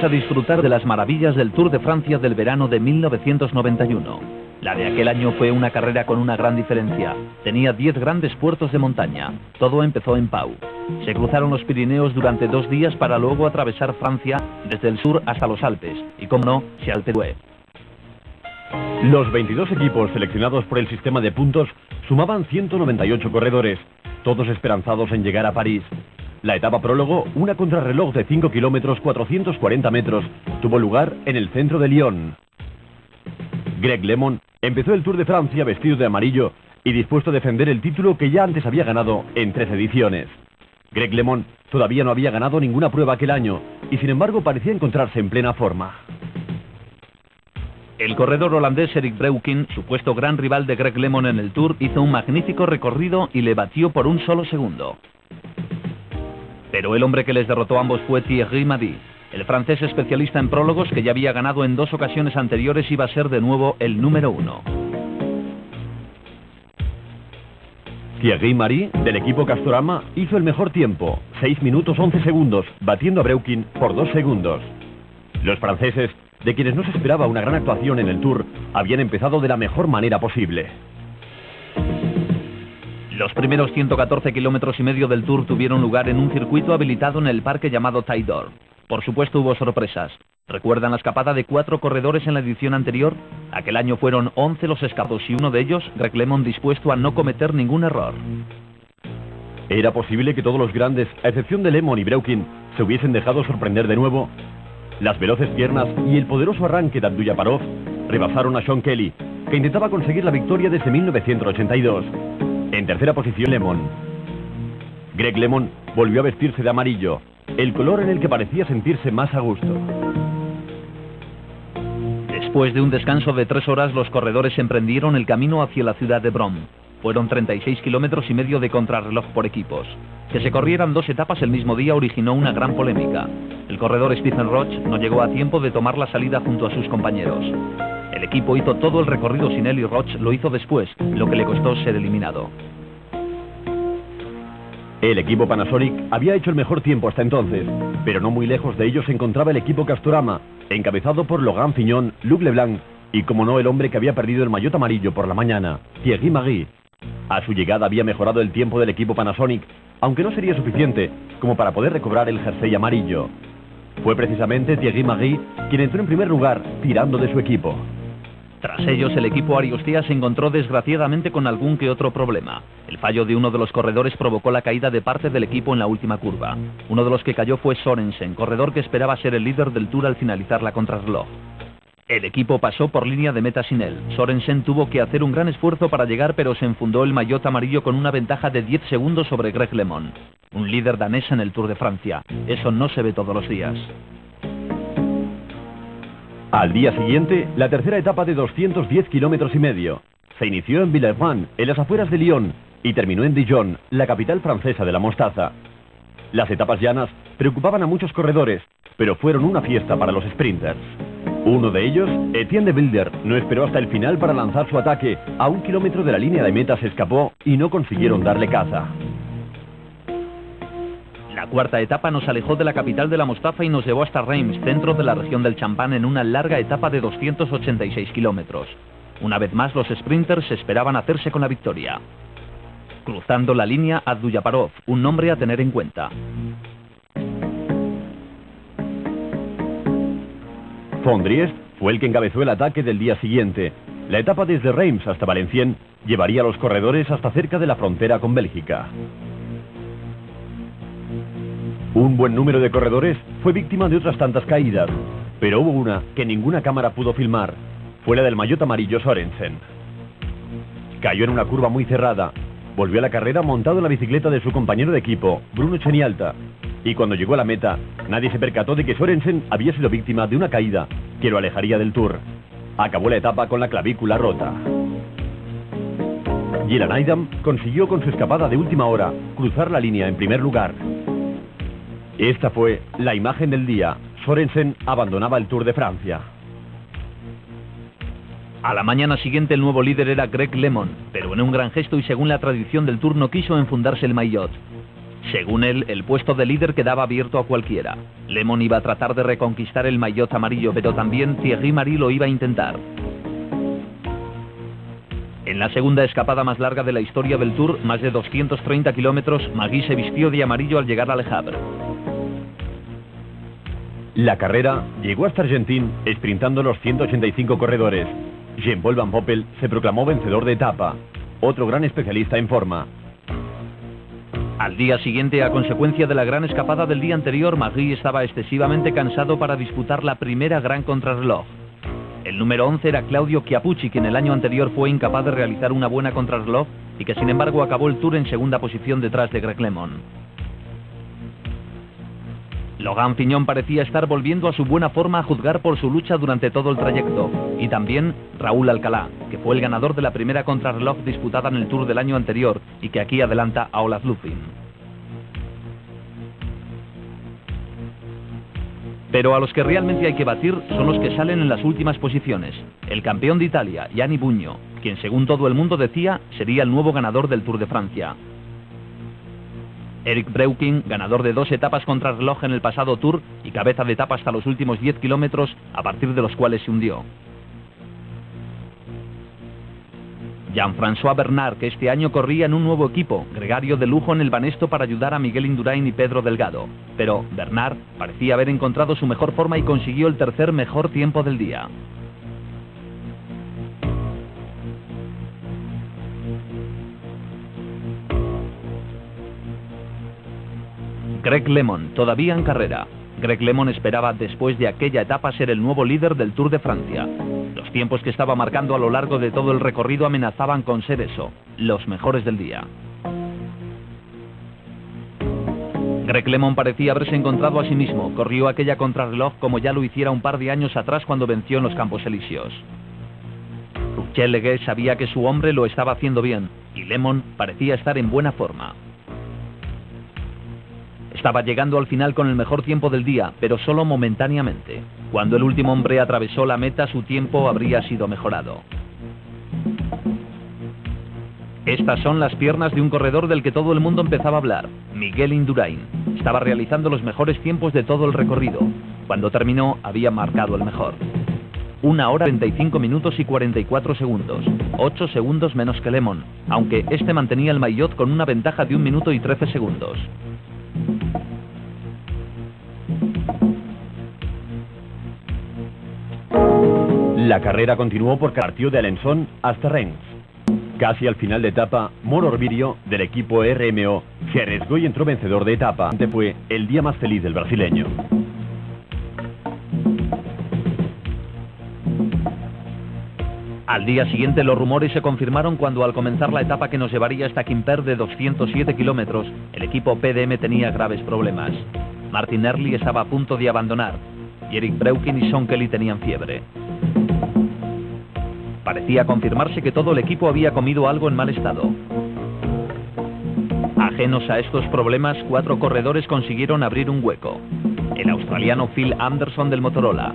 a disfrutar de las maravillas del Tour de Francia del verano de 1991. La de aquel año fue una carrera con una gran diferencia. Tenía 10 grandes puertos de montaña. Todo empezó en Pau. Se cruzaron los Pirineos durante 2 días para luego atravesar Francia desde el sur hasta los Alpes. Y como no, Chalterué. Los 22 equipos seleccionados por el sistema de puntos sumaban 198 corredores, todos esperanzados en llegar a París. La etapa prólogo, una contrarreloj de 5 kilómetros 440 metros, tuvo lugar en el centro de Lyon. Greg LeMond empezó el Tour de Francia vestido de amarillo y dispuesto a defender el título que ya antes había ganado en 13 ediciones. Greg LeMond todavía no había ganado ninguna prueba aquel año y sin embargo parecía encontrarse en plena forma. El corredor holandés Erik Breukink, supuesto gran rival de Greg LeMond en el Tour, hizo un magnífico recorrido y le batió por un solo segundo. Pero el hombre que les derrotó a ambos fue Thierry Mady. El francés especialista en prólogos, que ya había ganado en 2 ocasiones anteriores, iba a ser de nuevo el número 1. Thierry Mady, del equipo Castorama, hizo el mejor tiempo, 6 minutos 11 segundos, batiendo a Breukink por 2 segundos. Los franceses, de quienes no se esperaba una gran actuación en el Tour, habían empezado de la mejor manera posible. Los primeros 114 kilómetros y medio del Tour tuvieron lugar en un circuito habilitado en el parque llamado Taille d'Or. Por supuesto hubo sorpresas. ¿Recuerdan la escapada de 4 corredores en la edición anterior? Aquel año fueron 11 los escapados y uno de ellos, Greg LeMond, dispuesto a no cometer ningún error. ¿Era posible que todos los grandes, a excepción de LeMond y Breukink, se hubiesen dejado sorprender de nuevo? Las veloces piernas y el poderoso arranque de Abduljaparov rebasaron a Sean Kelly, que intentaba conseguir la victoria desde 1982. En tercera posición LeMond. Greg LeMond volvió a vestirse de amarillo, el color en el que parecía sentirse más a gusto. Después de un descanso de 3 horas, los corredores emprendieron el camino hacia la ciudad de Bron. Fueron 36 kilómetros y medio de contrarreloj por equipos. Que se corrieran 2 etapas el mismo día originó una gran polémica. El corredor Stephen Roche no llegó a tiempo de tomar la salida junto a sus compañeros. El equipo hizo todo el recorrido sin él y Roche lo hizo después, lo que le costó ser eliminado. El equipo Panasonic había hecho el mejor tiempo hasta entonces, pero no muy lejos de ellos se encontraba el equipo Castorama, encabezado por Logan Fignon, Luc Leblanc y, como no, el hombre que había perdido el maillot amarillo por la mañana, Thierry Mady. A su llegada había mejorado el tiempo del equipo Panasonic, aunque no sería suficiente como para poder recobrar el jersey amarillo. Fue precisamente Thierry Mady quien entró en primer lugar, tirando de su equipo. Tras ellos, el equipo Ariostea se encontró desgraciadamente con algún que otro problema. El fallo de uno de los corredores provocó la caída de parte del equipo en la última curva. Uno de los que cayó fue Sorensen, corredor que esperaba ser el líder del Tour al finalizar la contrarreloj. El equipo pasó por línea de meta sin él. Sorensen tuvo que hacer un gran esfuerzo para llegar, pero se enfundó el maillot amarillo con una ventaja de 10 segundos sobre Greg LeMond, un líder danés en el Tour de Francia. Eso no se ve todos los días. Al día siguiente, la tercera etapa de 210 kilómetros y medio. Se inició en Villeurbanne, en las afueras de Lyon, y terminó en Dijon, la capital francesa de la mostaza. Las etapas llanas preocupaban a muchos corredores, pero fueron una fiesta para los sprinters. Uno de ellos, Etienne de Wilder, no esperó hasta el final para lanzar su ataque. A 1 kilómetro de la línea de meta se escapó y no consiguieron darle caza. La cuarta etapa nos alejó de la capital de la mostaza y nos llevó hasta Reims, centro de la región del Champagne, en una larga etapa de 286 kilómetros. Una vez más, los sprinters esperaban hacerse con la victoria. Cruzando la línea, Abduljaparov, un nombre a tener en cuenta. Fondriest fue el que encabezó el ataque del día siguiente. La etapa desde Reims hasta Valenciennes llevaría a los corredores hasta cerca de la frontera con Bélgica. Un buen número de corredores fue víctima de otras tantas caídas, pero hubo una que ninguna cámara pudo filmar. Fue la del maillot amarillo Sorensen. Cayó en una curva muy cerrada, volvió a la carrera montado en la bicicleta de su compañero de equipo, Bruno Chenialta, y cuando llegó a la meta, nadie se percató de que Sorensen había sido víctima de una caída que lo alejaría del Tour. Acabó la etapa con la clavícula rota. Dylan Aydam consiguió con su escapada de última hora cruzar la línea en primer lugar. Esta fue la imagen del día. Sorensen abandonaba el Tour de Francia. A la mañana siguiente el nuevo líder era Greg LeMond, pero en un gran gesto y según la tradición del Tour no quiso enfundarse el maillot. Según él, el puesto de líder quedaba abierto a cualquiera. Lemon iba a tratar de reconquistar el maillot amarillo, pero también Thierry Marix lo iba a intentar. En la segunda escapada más larga de la historia del Tour, más de 230 kilómetros, Marix se vistió de amarillo al llegar a Le Havre. La carrera llegó hasta Argentín, sprintando los 185 corredores. Jean-Paul Van Poppel se proclamó vencedor de etapa, otro gran especialista en forma. Al día siguiente, a consecuencia de la gran escapada del día anterior, Marix estaba excesivamente cansado para disputar la primera gran contrarreloj. El número 11 era Claudio Chiappucci, que en el año anterior fue incapaz de realizar una buena contrarreloj y que sin embargo acabó el Tour en segunda posición detrás de Greg LeMond. Logan Fignon parecía estar volviendo a su buena forma a juzgar por su lucha durante todo el trayecto, y también Raúl Alcalá, que fue el ganador de la primera contrarreloj disputada en el Tour del año anterior y que aquí adelanta a Olaf Lupin. Pero a los que realmente hay que batir son los que salen en las últimas posiciones. El campeón de Italia, Gianni Bugno, quien según todo el mundo decía sería el nuevo ganador del Tour de Francia. Eric Breuking, ganador de 2 etapas contrarreloj en el pasado Tour y cabeza de etapa hasta los últimos 10 kilómetros, a partir de los cuales se hundió. Jean-François Bernard, que este año corría en un nuevo equipo, gregario de lujo en el Banesto para ayudar a Miguel Indurain y Pedro Delgado. Pero Bernard parecía haber encontrado su mejor forma y consiguió el tercer mejor tiempo del día. Greg LeMond, todavía en carrera. Greg LeMond esperaba después de aquella etapa ser el nuevo líder del Tour de Francia. Los tiempos que estaba marcando a lo largo de todo el recorrido amenazaban con ser eso, los mejores del día. Greg LeMond parecía haberse encontrado a sí mismo, corrió aquella contrarreloj como ya lo hiciera un par de años atrás cuando venció en los Campos Elíseos. Michel Legué sabía que su hombre lo estaba haciendo bien, y LeMond parecía estar en buena forma. Estaba llegando al final con el mejor tiempo del día, pero solo momentáneamente. Cuando el último hombre atravesó la meta, su tiempo habría sido mejorado. Estas son las piernas de un corredor del que todo el mundo empezaba a hablar, Miguel Indurain. Estaba realizando los mejores tiempos de todo el recorrido. Cuando terminó, había marcado el mejor. 1 hora 35 minutos y 44 segundos, 8 segundos menos que LeMond, aunque este mantenía el maillot con una ventaja de 1 minuto y 13 segundos. La carrera continuó por partió de Alençon hasta Rennes. Casi al final de etapa, Moro Orbirio, del equipo RMO, se arriesgó y entró vencedor de etapa. Este fue el día más feliz del brasileño. Al día siguiente los rumores se confirmaron cuando al comenzar la etapa que nos llevaría hasta Quimper de 207 kilómetros, el equipo PDM tenía graves problemas. Martin Early estaba a punto de abandonar y Eric Breuking y Sean Kelly tenían fiebre. Parecía confirmarse que todo el equipo había comido algo en mal estado. Ajenos a estos problemas, 4 corredores consiguieron abrir un hueco. El australiano Phil Anderson del Motorola,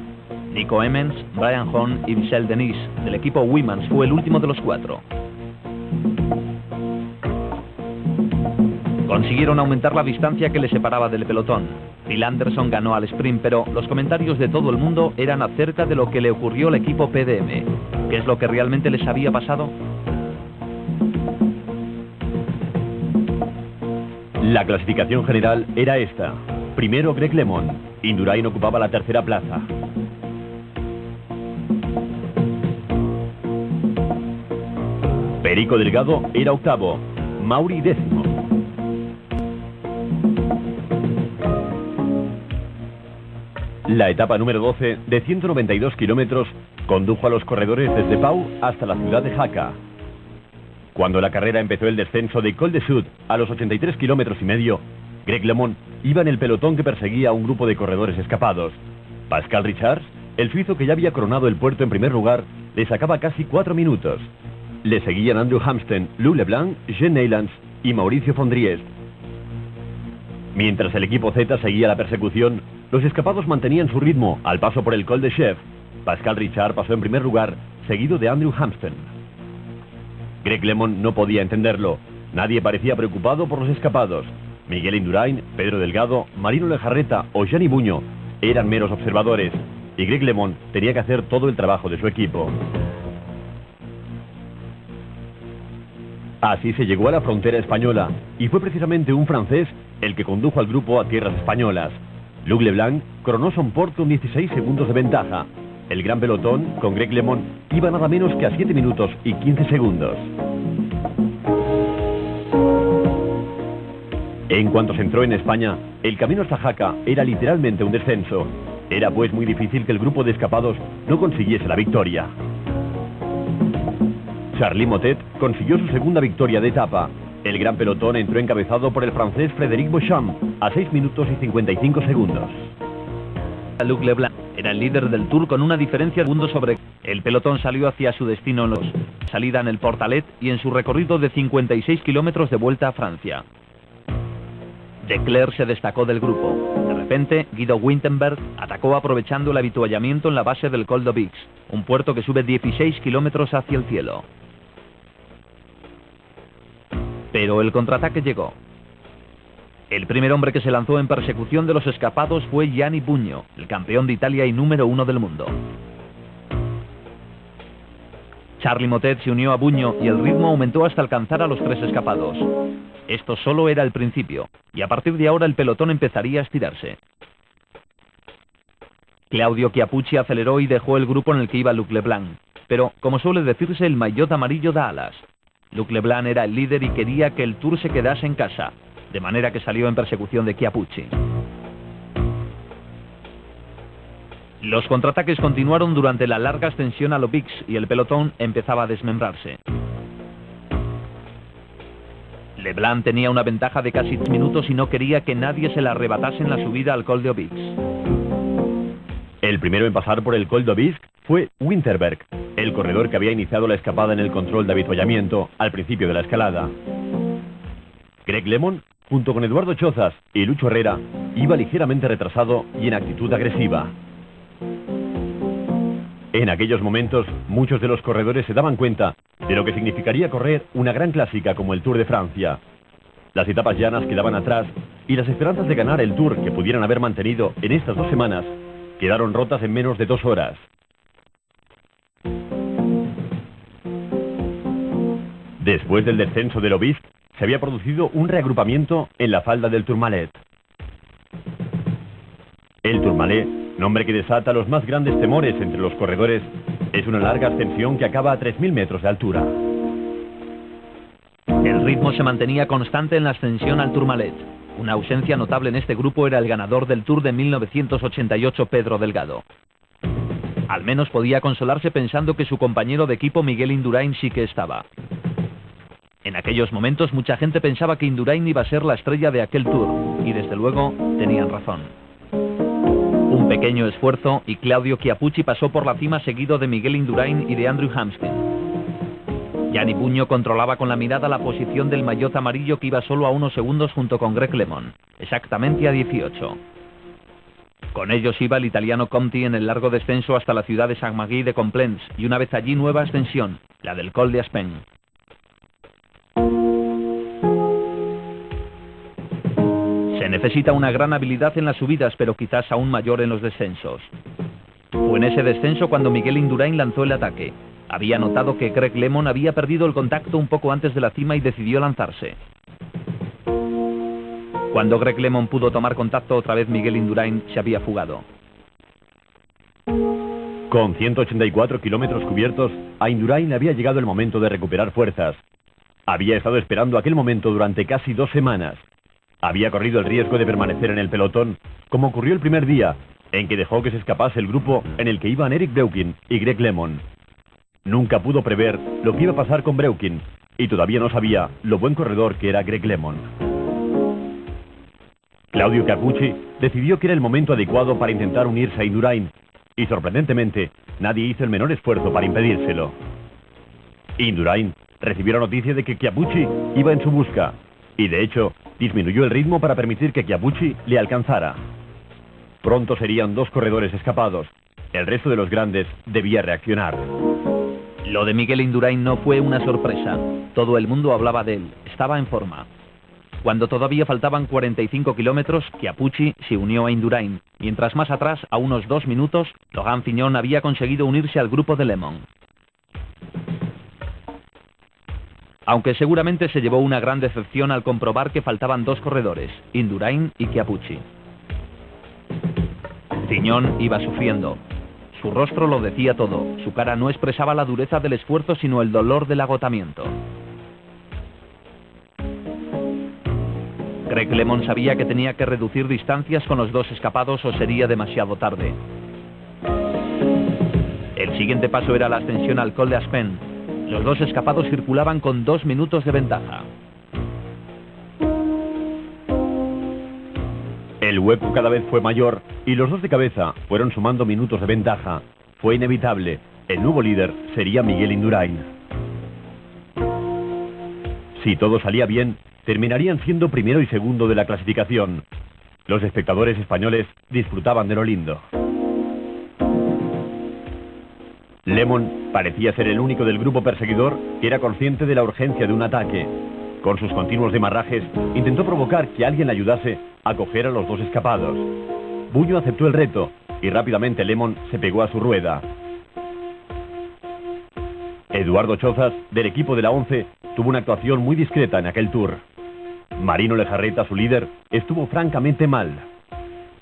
Nico Emmens, Brian Hahn y Michel Denis del equipo Wimans fue el último de los 4. Consiguieron aumentar la distancia que les separaba del pelotón. Phil Anderson ganó al sprint, pero los comentarios de todo el mundo eran acerca de lo que le ocurrió al equipo PDM. ¿Qué es lo que realmente les había pasado? La clasificación general era esta. Primero Greg LeMond, Indurain ocupaba la tercera plaza. Perico Delgado era octavo, Mauri décimo. La etapa número 12, de 192 kilómetros, condujo a los corredores desde Pau hasta la ciudad de Jaca. Cuando la carrera empezó el descenso de Col de Sud a los 83 kilómetros y medio, Greg LeMond iba en el pelotón que perseguía a un grupo de corredores escapados. Pascal Richards, el suizo que ya había coronado el puerto en primer lugar, le sacaba casi 4 minutos. Le seguían Andrew Hamsten, Lou Leblanc, Jean Neylands y Mauricio Fondries. Mientras el equipo Z seguía la persecución, los escapados mantenían su ritmo al paso por el Col de Chef. Pascal Richard pasó en primer lugar, seguido de Andrew Hamsten. Greg LeMond no podía entenderlo. Nadie parecía preocupado por los escapados. Miguel Indurain, Pedro Delgado, Marino Lejarreta o Gianni Buño eran meros observadores y Greg LeMond tenía que hacer todo el trabajo de su equipo. Así se llegó a la frontera española y fue precisamente un francés el que condujo al grupo a tierras españolas. Luc Leblanc coronó Son Port con 16 segundos de ventaja. El gran pelotón, con Greg LeMond, iba nada menos que a 7 minutos y 15 segundos. En cuanto se entró en España, el camino hasta Jaca era literalmente un descenso. Era pues muy difícil que el grupo de escapados no consiguiese la victoria. Charly Motet consiguió su segunda victoria de etapa. El gran pelotón entró encabezado por el francés Frédéric Beauchamp a 6 minutos y 55 segundos. Luc Leblanc era el líder del Tour con una diferencia de segundos sobre. El pelotón salió hacia su destino en los salida en el Portalet y en su recorrido de 56 kilómetros de vuelta a Francia. De Clercq se destacó del grupo. De repente, Guido Winterberg atacó aprovechando el avituallamiento en la base del Col d'Aubix, un puerto que sube 16 kilómetros hacia el cielo. Pero el contraataque llegó. El primer hombre que se lanzó en persecución de los escapados fue Gianni Buño, el campeón de Italia y número 1 del mundo. Charly Motet se unió a Buño y el ritmo aumentó hasta alcanzar a los 3 escapados. Esto solo era el principio, y a partir de ahora el pelotón empezaría a estirarse. Claudio Chiappucci aceleró y dejó el grupo en el que iba Luc Leblanc, pero, como suele decirse, el maillot amarillo da alas. Luc Leblanc era el líder y quería que el Tour se quedase en casa, de manera que salió en persecución de Chiappucci. Los contraataques continuaron durante la larga ascensión a l'Aubix y el pelotón empezaba a desmembrarse. Leblanc tenía una ventaja de casi 3 minutos y no quería que nadie se la arrebatase en la subida al Col d'Aubix. El primero en pasar por el Col d'Aubix fue Winterberg, el corredor que había iniciado la escapada en el control de avituallamiento al principio de la escalada. Greg LeMond, junto con Eduardo Chozas y Lucho Herrera, iba ligeramente retrasado y en actitud agresiva. En aquellos momentos, muchos de los corredores se daban cuenta de lo que significaría correr una gran clásica como el Tour de Francia. Las etapas llanas quedaban atrás y las esperanzas de ganar el Tour que pudieran haber mantenido en estas 2 semanas quedaron rotas en menos de 2 horas. Después del descenso del l'Aubix, se había producido un reagrupamiento en la falda del Tourmalet. El Tourmalet, nombre que desata los más grandes temores entre los corredores, es una larga ascensión que acaba a 3.000 metros de altura. El ritmo se mantenía constante en la ascensión al Tourmalet. Una ausencia notable en este grupo era el ganador del Tour de 1988, Pedro Delgado. Al menos podía consolarse pensando que su compañero de equipo Miguel Indurain sí que estaba. En aquellos momentos mucha gente pensaba que Indurain iba a ser la estrella de aquel Tour, y desde luego tenían razón. Un pequeño esfuerzo y Claudio Chiappucci pasó por la cima seguido de Miguel Indurain y de Andrew Hampsten. Gianni Buño controlaba con la mirada la posición del maillot amarillo que iba solo a unos segundos junto con Greg LeMond, exactamente a 18. Con ellos iba el italiano Conti en el largo descenso hasta la ciudad de Saint-Maguy de Complaints y una vez allí nueva ascensión, la del Col d'Aspen. Se necesita una gran habilidad en las subidas, pero quizás aún mayor en los descensos. Fue en ese descenso cuando Miguel Indurain lanzó el ataque. Había notado que Greg LeMond había perdido el contacto un poco antes de la cima y decidió lanzarse. Cuando Greg LeMond pudo tomar contacto otra vez, Miguel Indurain se había fugado. Con 184 kilómetros cubiertos, a Indurain le había llegado el momento de recuperar fuerzas. Había estado esperando aquel momento durante casi 2 semanas. Había corrido el riesgo de permanecer en el pelotón, como ocurrió el primer día, en que dejó que se escapase el grupo en el que iban Eric Breukin y Greg LeMond. Nunca pudo prever lo que iba a pasar con Breukin, y todavía no sabía lo buen corredor que era Greg LeMond. Claudio Chiappucci decidió que era el momento adecuado para intentar unirse a Indurain, y sorprendentemente, nadie hizo el menor esfuerzo para impedírselo. Indurain recibió la noticia de que Chiappucci iba en su busca, y de hecho, disminuyó el ritmo para permitir que Chiappucci le alcanzara. Pronto serían 2 corredores escapados. El resto de los grandes debía reaccionar. Lo de Miguel Indurain no fue una sorpresa. Todo el mundo hablaba de él. Estaba en forma. Cuando todavía faltaban 45 kilómetros, Chiappucci se unió a Indurain, mientras más atrás, a unos 2 minutos, Logan Fignon había conseguido unirse al grupo de Lemon. Aunque seguramente se llevó una gran decepción al comprobar que faltaban 2 corredores, Indurain y Chiappucci. Fignon iba sufriendo. Su rostro lo decía todo, su cara no expresaba la dureza del esfuerzo sino el dolor del agotamiento. Greg LeMond sabía que tenía que reducir distancias con los 2 escapados o sería demasiado tarde. El siguiente paso era la ascensión al Col d'Aspin. Los 2 escapados circulaban con 2 minutos de ventaja. El hueco cada vez fue mayor y los 2 de cabeza fueron sumando minutos de ventaja. Fue inevitable. El nuevo líder sería Miguel Indurain. Si todo salía bien, terminarían siendo primero y segundo de la clasificación. Los espectadores españoles disfrutaban de lo lindo. LeMond parecía ser el único del grupo perseguidor que era consciente de la urgencia de un ataque. Con sus continuos demarrajes, intentó provocar que alguien le ayudase a coger a los 2 escapados. Buño aceptó el reto y rápidamente LeMond se pegó a su rueda. Eduardo Chozas, del equipo de la 11, tuvo una actuación muy discreta en aquel tour. Marino Lejarreta, su líder, estuvo francamente mal.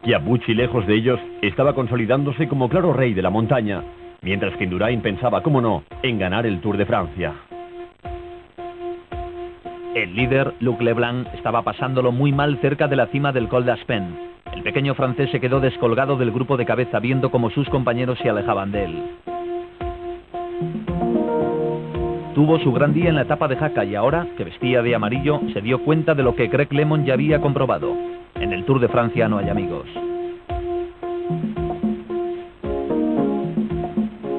Chiappucci, lejos de ellos, estaba consolidándose como claro rey de la montaña, mientras que Indurain pensaba, cómo no, en ganar el Tour de Francia. El líder, Luc Leblanc, estaba pasándolo muy mal cerca de la cima del Col d'Aspin. El pequeño francés se quedó descolgado del grupo de cabeza viendo cómo sus compañeros se alejaban de él. Tuvo su gran día en la etapa de Jaca y ahora, que vestía de amarillo, se dio cuenta de lo que Greg LeMond ya había comprobado. En el Tour de Francia no hay amigos.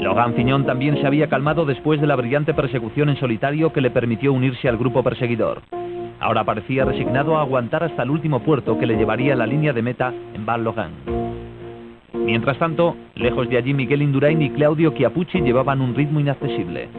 Logan Fignon también se había calmado después de la brillante persecución en solitario que le permitió unirse al grupo perseguidor. Ahora parecía resignado a aguantar hasta el último puerto que le llevaría a la línea de meta en Val-Logan. Mientras tanto, lejos de allí Miguel Indurain y Claudio Chiappucci llevaban un ritmo inaccesible.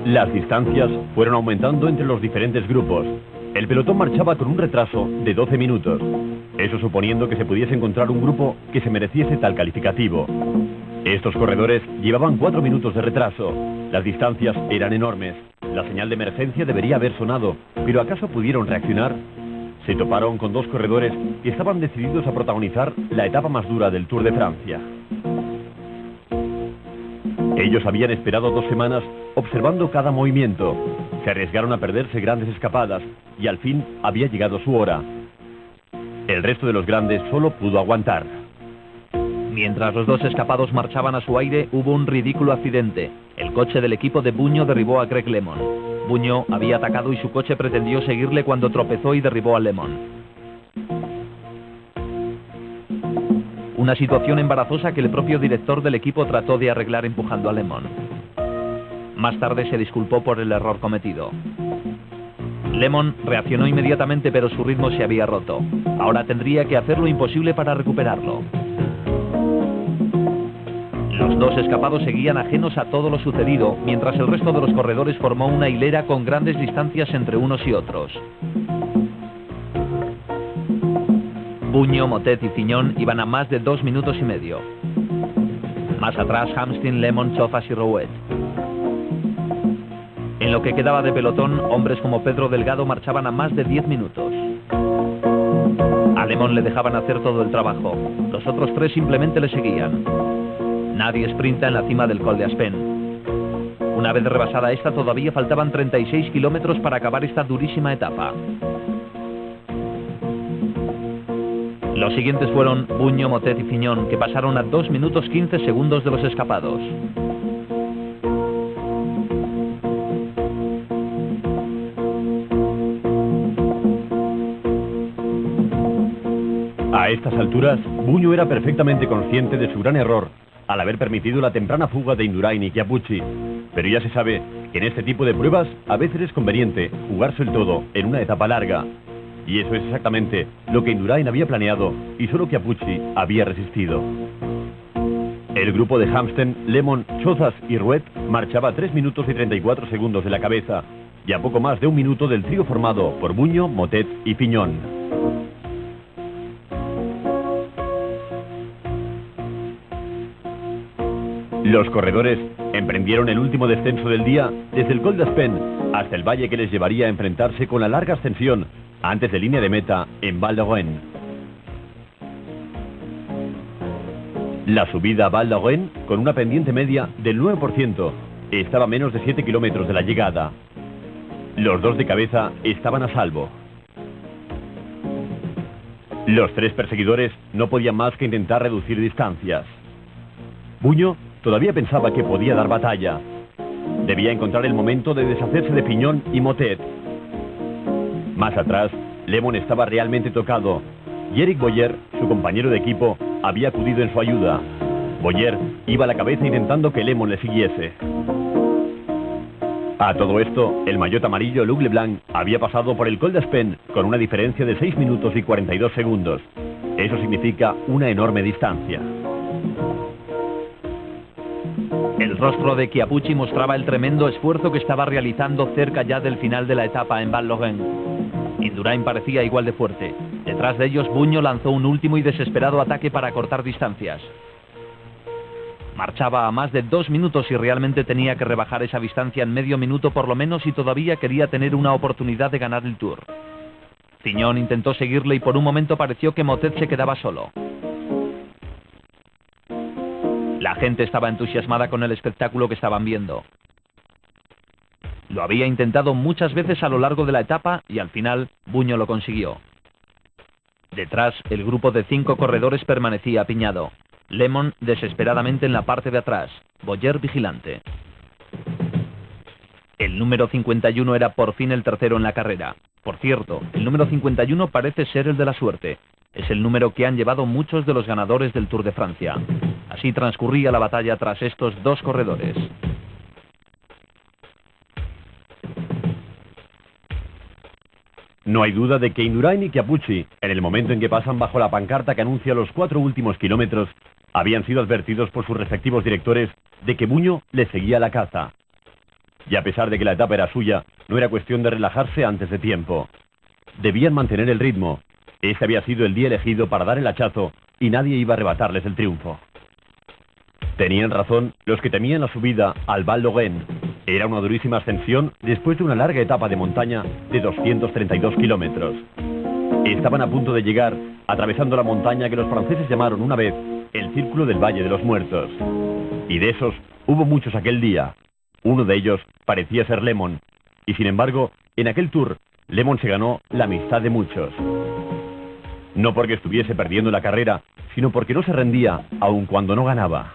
Las distancias fueron aumentando entre los diferentes grupos. El pelotón marchaba con un retraso de 12 minutos. Eso suponiendo que se pudiese encontrar un grupo que se mereciese tal calificativo. Estos corredores llevaban 4 minutos de retraso. Las distancias eran enormes. La señal de emergencia debería haber sonado, pero ¿acaso pudieron reaccionar? Se toparon con 2 corredores que estaban decididos a protagonizar la etapa más dura del Tour de Francia. Ellos habían esperado 2 semanas observando cada movimiento. Se arriesgaron a perderse grandes escapadas y al fin había llegado su hora. El resto de los grandes solo pudo aguantar. Mientras los 2 escapados marchaban a su aire, hubo un ridículo accidente. El coche del equipo de Buño derribó a Greg LeMond. Buño había atacado y su coche pretendió seguirle cuando tropezó y derribó a LeMond. Una situación embarazosa que el propio director del equipo trató de arreglar empujando a LeMond. Más tarde se disculpó por el error cometido. LeMond reaccionó inmediatamente, pero su ritmo se había roto. Ahora tendría que hacer lo imposible para recuperarlo. Los 2 escapados seguían ajenos a todo lo sucedido, mientras el resto de los corredores formó una hilera con grandes distancias entre unos y otros. Buño, Motet y Fignon iban a más de 2 minutos y medio. Más atrás, Hamstin, LeMond, Chozas y Rouet. En lo que quedaba de pelotón, hombres como Pedro Delgado marchaban a más de 10 minutos. A LeMond le dejaban hacer todo el trabajo. Los otros 3 simplemente le seguían. Nadie sprinta en la cima del Col d'Aspin. Una vez rebasada esta, todavía faltaban 36 kilómetros para acabar esta durísima etapa. Los siguientes fueron Buño, Motet y Fignon, que pasaron a 2 minutos 15 segundos de los escapados. A estas alturas, Buño era perfectamente consciente de su gran error al haber permitido la temprana fuga de Indurain y Chiappucci. Pero ya se sabe que en este tipo de pruebas a veces es conveniente jugarse el todo en una etapa larga. Y eso es exactamente lo que Indurain había planeado y solo Chiappucci había resistido. El grupo de Hamsten, Lemon, Chozas y Ruet marchaba a 3 minutos y 34 segundos de la cabeza y a poco más de 1 minuto del trío formado por Buño, Motet y Piñón. Los corredores emprendieron el último descenso del día desde el Col d'Aspen hasta el valle que les llevaría a enfrentarse con la larga ascensión antes de línea de meta en Val d'Auen. La subida a Val d'Auen, con una pendiente media del 9%, estaba a menos de 7 kilómetros de la llegada. Los dos de cabeza estaban a salvo. Los 3 perseguidores no podían más que intentar reducir distancias. Buño todavía pensaba que podía dar batalla. Debía encontrar el momento de deshacerse de Piñón y Motet. Más atrás, Lemon estaba realmente tocado y Eric Boyer, su compañero de equipo, había acudido en su ayuda. Boyer iba a la cabeza intentando que Lemon le siguiese. A todo esto, el maillot amarillo Luc Leblanc había pasado por el Col d'Aspen con una diferencia de 6 minutos y 42 segundos. Eso significa una enorme distancia. El rostro de Chiappucci mostraba el tremendo esfuerzo que estaba realizando cerca ya del final de la etapa en Val d'Auen. Indurain parecía igual de fuerte. Detrás de ellos, Buño lanzó un último y desesperado ataque para cortar distancias. Marchaba a más de 2 minutos y realmente tenía que rebajar esa distancia en medio minuto por lo menos si todavía quería tener una oportunidad de ganar el Tour. Piñón intentó seguirle y por un momento pareció que Motet se quedaba solo. La gente estaba entusiasmada con el espectáculo que estaban viendo. Lo había intentado muchas veces a lo largo de la etapa y al final Buño lo consiguió. Detrás, el grupo de 5 corredores permanecía apiñado. Lemon desesperadamente en la parte de atrás, Boyer vigilante. El número 51 era por fin el tercero en la carrera. Por cierto, el número 51 parece ser el de la suerte. Es el número que han llevado muchos de los ganadores del Tour de Francia. Así transcurría la batalla tras estos 2 corredores. No hay duda de que Indurain y Chiappucci, en el momento en que pasan bajo la pancarta que anuncia los 4 últimos kilómetros, habían sido advertidos por sus respectivos directores de que Buño les seguía la caza. Y a pesar de que la etapa era suya, no era cuestión de relajarse antes de tiempo. Debían mantener el ritmo. Este había sido el día elegido para dar el hachazo y nadie iba a arrebatarles el triunfo. Tenían razón los que temían la subida al Val d'Auen. Era una durísima ascensión después de una larga etapa de montaña de 232 kilómetros. Estaban a punto de llegar, atravesando la montaña que los franceses llamaron una vez el Círculo del Valle de los Muertos. Y de esos hubo muchos aquel día. Uno de ellos parecía ser Lemon. Y sin embargo, en aquel Tour, Lemon se ganó la amistad de muchos. No porque estuviese perdiendo la carrera, sino porque no se rendía, aun cuando no ganaba.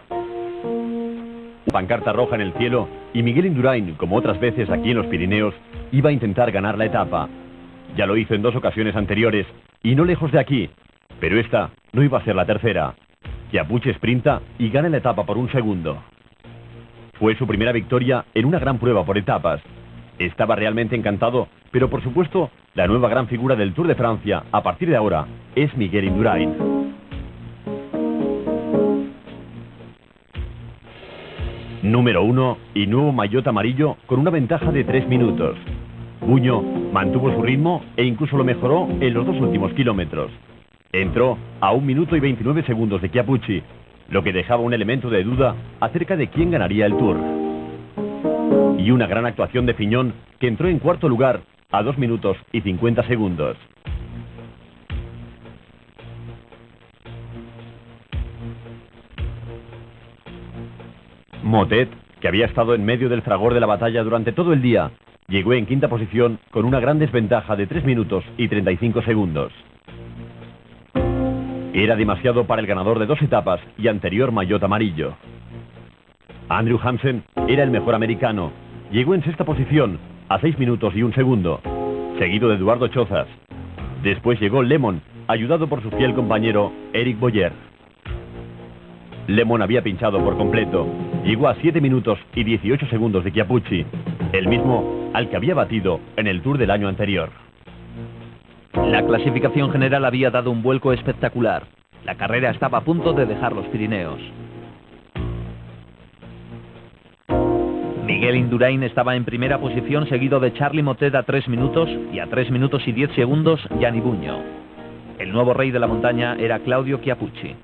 Pancarta roja en el cielo y Miguel Indurain, como otras veces aquí en los Pirineos, iba a intentar ganar la etapa. Ya lo hizo en 2 ocasiones anteriores y no lejos de aquí, pero esta no iba a ser la tercera. Chiappucci sprinta y gana la etapa por 1 segundo. Fue su primera victoria en una gran prueba por etapas. Estaba realmente encantado, pero por supuesto, la nueva gran figura del Tour de Francia, a partir de ahora, es Miguel Indurain. Número 1 y nuevo maillot amarillo con una ventaja de 3 minutos. Buño mantuvo su ritmo e incluso lo mejoró en los 2 últimos kilómetros. Entró a 1 minuto y 29 segundos de Chiappucci, lo que dejaba un elemento de duda acerca de quién ganaría el Tour. Y una gran actuación de Piñón, que entró en 4º lugar a 2 minutos y 50 segundos. Motet, que había estado en medio del fragor de la batalla durante todo el día, llegó en 5ª posición con una gran desventaja de 3 minutos y 35 segundos. Era demasiado para el ganador de 2 etapas y anterior maillot amarillo. Andrew Hansen era el mejor americano. Llegó en 6ª posición, a 6 minutos y 1 segundo, seguido de Eduardo Chozas. Después llegó Lemon, ayudado por su fiel compañero Eric Boyer. Lemon había pinchado por completo. Llegó a 7 minutos y 18 segundos de Chiappucci, el mismo al que había batido en el Tour del año anterior. La clasificación general había dado un vuelco espectacular. La carrera estaba a punto de dejar los Pirineos. Miguel Indurain estaba en primera posición, seguido de Charly Motet a 3 minutos y a 3 minutos y 10 segundos Gianni Bugno. El nuevo rey de la montaña era Claudio Chiappucci.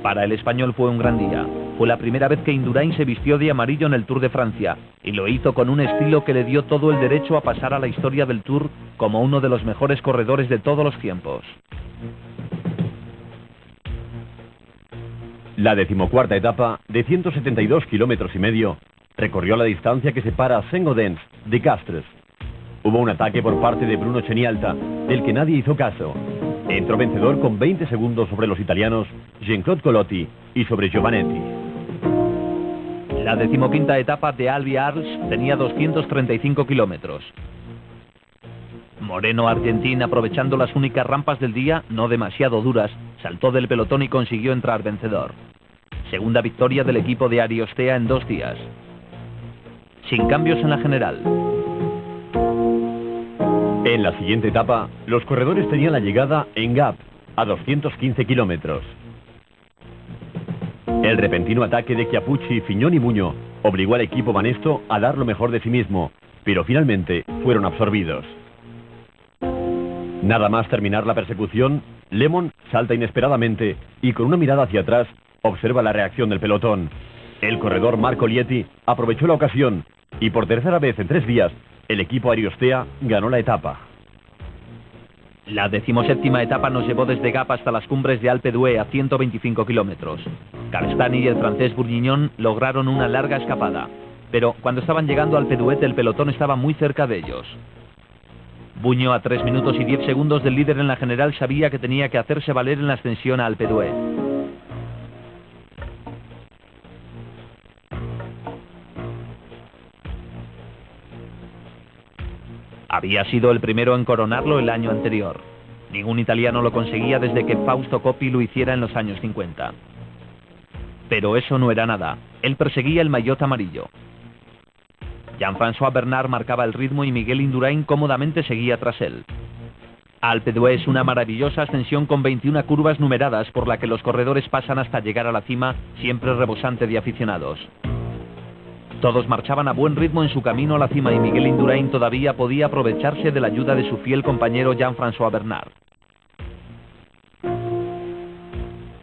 Para el español fue un gran día. Fue la primera vez que Indurain se vistió de amarillo en el Tour de Francia y lo hizo con un estilo que le dio todo el derecho a pasar a la historia del Tour como uno de los mejores corredores de todos los tiempos. La 14ª etapa, de 172 kilómetros y medio, recorrió la distancia que separa Saint-Gaudens de Castres. Hubo un ataque por parte de Bruno Cenialta, del que nadie hizo caso. Entró vencedor con 20 segundos sobre los italianos Jean-Claude Colotti y sobre Giovanetti. La 15ª etapa de Albi Arles tenía 235 kilómetros. Moreno Argentín, aprovechando las únicas rampas del día, no demasiado duras, saltó del pelotón y consiguió entrar vencedor. Segunda victoria del equipo de Ariostea en 2 días. Sin cambios en la general. En la siguiente etapa, los corredores tenían la llegada en Gap, a 215 kilómetros. El repentino ataque de Chiappucci, Fignon y Bugno obligó al equipo Banesto a dar lo mejor de sí mismo, pero finalmente fueron absorbidos. Nada más terminar la persecución, Lemon salta inesperadamente y con una mirada hacia atrás observa la reacción del pelotón. El corredor Marco Lieti aprovechó la ocasión y por tercera vez en 3 días el equipo Ariostea ganó la etapa. La 17ª etapa nos llevó desde Gap hasta las cumbres de Alpe d'Huez a 125 kilómetros. Calstani y el francés Bourguignon lograron una larga escapada, pero cuando estaban llegando a Alpe d'Huez el pelotón estaba muy cerca de ellos. Bugno, a 3 minutos y 10 segundos del líder en la general, sabía que tenía que hacerse valer en la ascensión a Alpe d'Huez. Había sido el primero en coronarlo el año anterior. Ningún italiano lo conseguía desde que Fausto Coppi lo hiciera en los años 50. Pero eso no era nada. Él perseguía el maillot amarillo. Jean-François Bernard marcaba el ritmo y Miguel Indurain cómodamente seguía tras él. Alpe d'Huez es una maravillosa ascensión con 21 curvas numeradas por la que los corredores pasan hasta llegar a la cima, siempre rebosante de aficionados. Todos marchaban a buen ritmo en su camino a la cima y Miguel Indurain todavía podía aprovecharse de la ayuda de su fiel compañero Jean-François Bernard.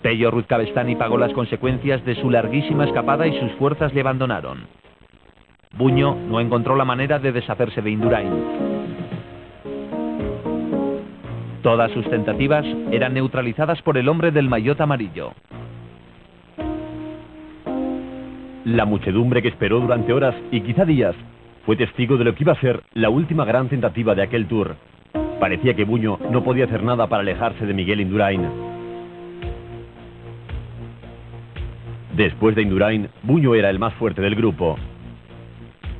Pello Ruiz-Cabestany pagó las consecuencias de su larguísima escapada y sus fuerzas le abandonaron. Bugno no encontró la manera de deshacerse de Indurain. Todas sus tentativas eran neutralizadas por el hombre del maillot amarillo. La muchedumbre que esperó durante horas y quizá días fue testigo de lo que iba a ser la última gran tentativa de aquel Tour. Parecía que Bugno no podía hacer nada para alejarse de Miguel Indurain. Después de Indurain, Bugno era el más fuerte del grupo.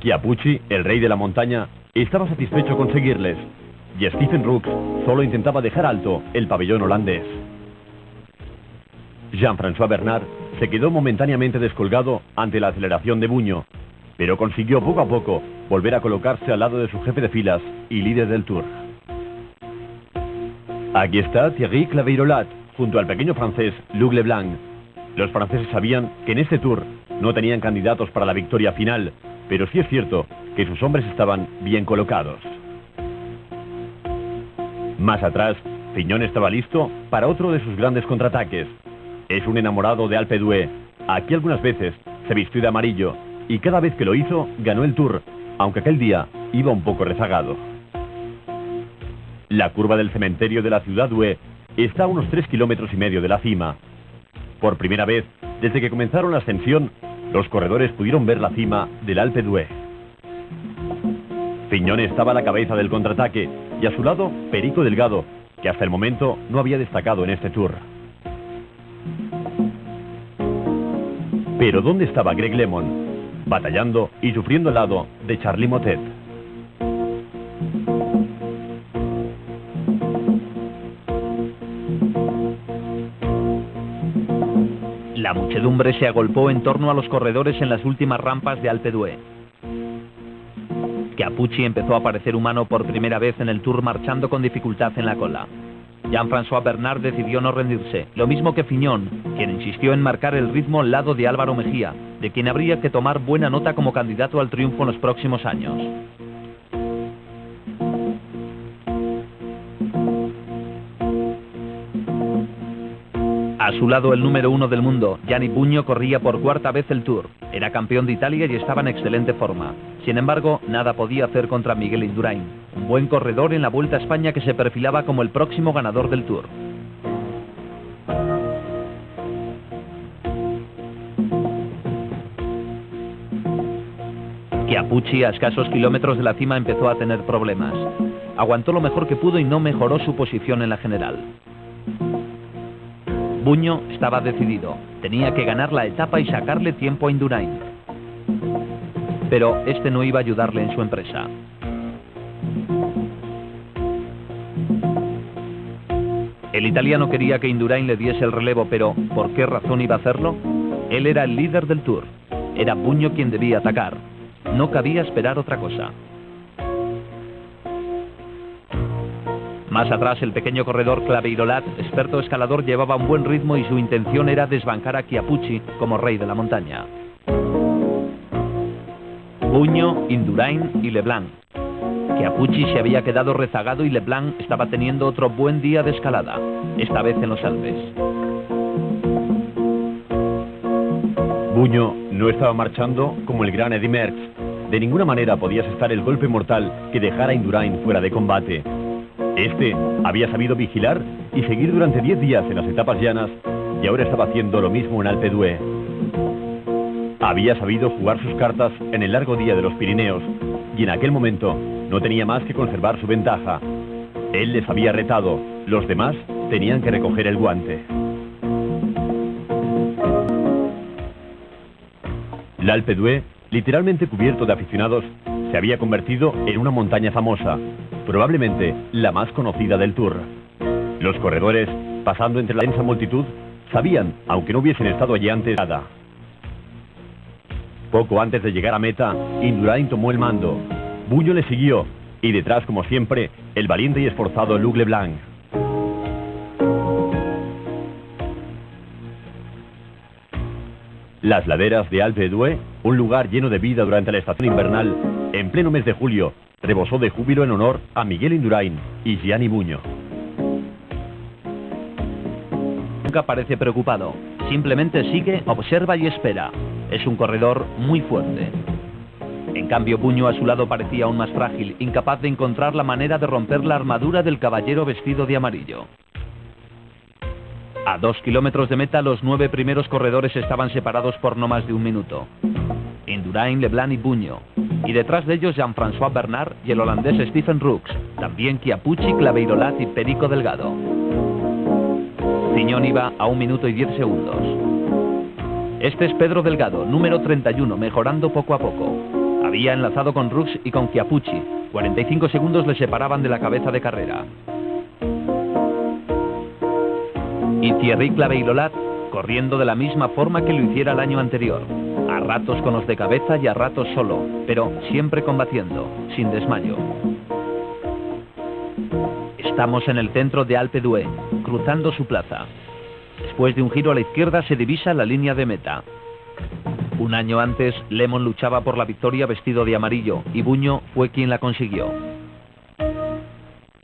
Chiappucci, el rey de la montaña, estaba satisfecho con seguirles, y Stephen Rooks solo intentaba dejar alto el pabellón holandés. Jean-François Bernard se quedó momentáneamente descolgado ante la aceleración de Bugno, pero consiguió poco a poco volver a colocarse al lado de su jefe de filas y líder del Tour. Aquí está Thierry Claveyrolat, junto al pequeño francés Luc Leblanc. Los franceses sabían que en este Tour no tenían candidatos para la victoria final, pero sí es cierto que sus hombres estaban bien colocados. Más atrás, Fignon estaba listo para otro de sus grandes contraataques. Es un enamorado de Alpe d'Huez. Aquí algunas veces se vistió de amarillo y cada vez que lo hizo ganó el Tour, aunque aquel día iba un poco rezagado. La curva del cementerio de la ciudad d'Huez está a unos 3,5 kilómetros de la cima. Por primera vez, desde que comenzaron la ascensión, los corredores pudieron ver la cima del Alpe d'Huez. Fignon estaba a la cabeza del contraataque y a su lado Perico Delgado, que hasta el momento no había destacado en este Tour. Pero ¿dónde estaba Greg Lemon? Batallando y sufriendo al lado de Charly Motet. La muchedumbre se agolpó en torno a los corredores en las últimas rampas de Alpe d'Huez. Chiappucci empezó a parecer humano por primera vez en el Tour, marchando con dificultad en la cola. Jean-François Bernard decidió no rendirse, lo mismo que Fignon, quien insistió en marcar el ritmo al lado de Álvaro Mejía, de quien habría que tomar buena nota como candidato al triunfo en los próximos años. A su lado, el número 1 del mundo, Gianni Bugno, corría por cuarta vez el Tour. Era campeón de Italia y estaba en excelente forma. Sin embargo, nada podía hacer contra Miguel Indurain, un buen corredor en la Vuelta a España que se perfilaba como el próximo ganador del Tour. Chiappucci, a escasos kilómetros de la cima, empezó a tener problemas. Aguantó lo mejor que pudo y no mejoró su posición en la general. Bugno estaba decidido, tenía que ganar la etapa y sacarle tiempo a Indurain. Pero este no iba a ayudarle en su empresa. El italiano quería que Indurain le diese el relevo, pero ¿por qué razón iba a hacerlo? Él era el líder del Tour. Era Bugno quien debía atacar. No cabía esperar otra cosa. Más atrás, el pequeño corredor Claveirolat, experto escalador, llevaba un buen ritmo y su intención era desbancar a Chiappucci como rey de la montaña. Bugno, Indurain y Leblanc. Chiappucci se había quedado rezagado y Leblanc estaba teniendo otro buen día de escalada, esta vez en los Alpes. Bugno no estaba marchando como el gran Eddy Merckx. De ninguna manera podía asestar el golpe mortal que dejara a Indurain fuera de combate. Este había sabido vigilar y seguir durante 10 días en las etapas llanas y ahora estaba haciendo lo mismo en Alpe d'Huez. Había sabido jugar sus cartas en el largo día de los Pirineos y en aquel momento no tenía más que conservar su ventaja. Él les había retado, los demás tenían que recoger el guante. El Alpe d'Huez, literalmente cubierto de aficionados, se había convertido en una montaña famosa, probablemente la más conocida del Tour. Los corredores, pasando entre la densa multitud, sabían, aunque no hubiesen estado allí antes, nada. Poco antes de llegar a meta, Indurain tomó el mando. Bugno le siguió, y detrás, como siempre, el valiente y esforzado Luc Leblanc. Las laderas de Alpe d'Huez, un lugar lleno de vida durante la estación invernal, en pleno mes de julio, rebosó de júbilo en honor a Miguel Indurain y Gianni Bugno. Nunca parece preocupado, simplemente sigue, observa y espera. Es un corredor muy fuerte. En cambio, Bugno a su lado parecía aún más frágil, incapaz de encontrar la manera de romper la armadura del caballero vestido de amarillo. A 2 kilómetros de meta, los 9 primeros corredores estaban separados por no más de 1 minuto. Indurain, Leblanc y Bugno. Y detrás de ellos Jean-François Bernard y el holandés Stephen Rooks, también Chiappucci, Claveirolat y Perico Delgado. Fignon iba a 1 minuto y 10 segundos. Este es Pedro Delgado, número 31, mejorando poco a poco. Había enlazado con Rooks y con Chiappucci. 45 segundos le separaban de la cabeza de carrera. Y Thierry Claveirolat, corriendo de la misma forma que lo hiciera el año anterior. A ratos con los de cabeza y a ratos solo, pero siempre combatiendo, sin desmayo. Estamos en el centro de Alpe d'Huez, cruzando su plaza. Después de un giro a la izquierda se divisa la línea de meta. Un año antes, Lemon luchaba por la victoria vestido de amarillo y Bugno fue quien la consiguió.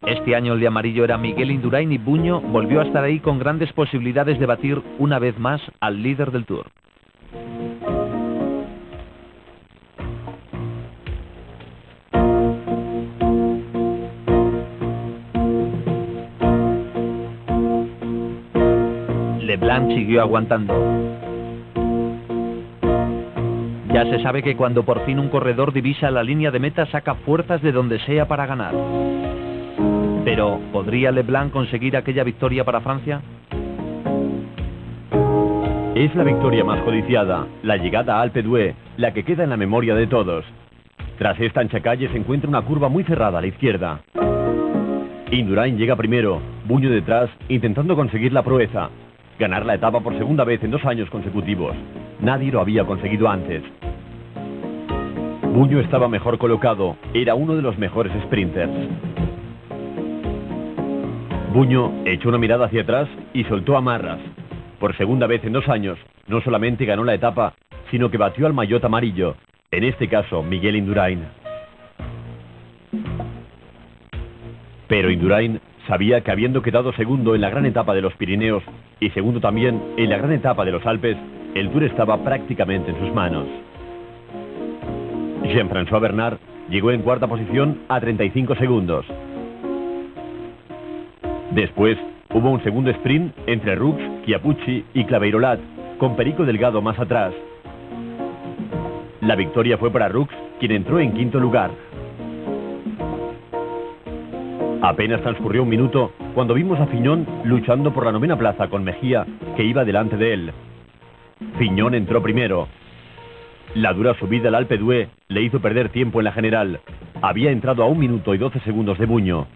Este año el de amarillo era Miguel Indurain y Bugno volvió a estar ahí con grandes posibilidades de batir una vez más al líder del Tour. Leblanc siguió aguantando. Ya se sabe que cuando por fin un corredor divisa la línea de meta saca fuerzas de donde sea para ganar. Pero, ¿podría Leblanc conseguir aquella victoria para Francia? Es la victoria más codiciada, la llegada a Alpe d'Huez, la que queda en la memoria de todos. Tras esta ancha calle se encuentra una curva muy cerrada a la izquierda. Indurain llega primero, Bugno detrás, intentando conseguir la proeza. Ganar la etapa por segunda vez en 2 años consecutivos. Nadie lo había conseguido antes. Bugno estaba mejor colocado, era uno de los mejores sprinters. Buño echó una mirada hacia atrás y soltó amarras. Por segunda vez en 2 años, no solamente ganó la etapa, sino que batió al maillot amarillo, en este caso Miguel Indurain. Pero Indurain sabía que habiendo quedado segundo en la gran etapa de los Pirineos y segundo también en la gran etapa de los Alpes, el Tour estaba prácticamente en sus manos. Jean-François Bernard llegó en cuarta posición a 35 segundos. Después hubo un segundo sprint entre Rux, Chiappucci y Claveyrolat, con Perico Delgado más atrás. La victoria fue para Rux, quien entró en quinto lugar. Apenas transcurrió un minuto cuando vimos a Fignon luchando por la 9ª plaza con Mejía, que iba delante de él. Fignon entró primero. La dura subida al Alpe d'Huez le hizo perder tiempo en la general. Había entrado a 1 minuto y 12 segundos de Buño.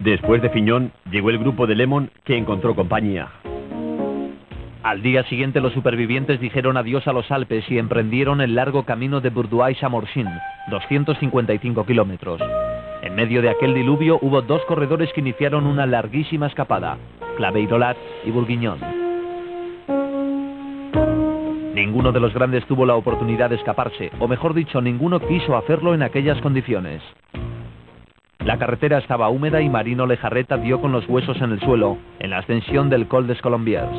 Después de Fignon llegó el grupo de Lemon, que encontró compañía. Al día siguiente los supervivientes dijeron adiós a los Alpes y emprendieron el largo camino de Bourdois-Chamourchin, 255 kilómetros. En medio de aquel diluvio hubo 2 corredores que iniciaron una larguísima escapada, Claveyrolat y Bourguignon. Ninguno de los grandes tuvo la oportunidad de escaparse, o mejor dicho, ninguno quiso hacerlo en aquellas condiciones. La carretera estaba húmeda y Marino Lejarreta dio con los huesos en el suelo, en la ascensión del Col des Colombiers.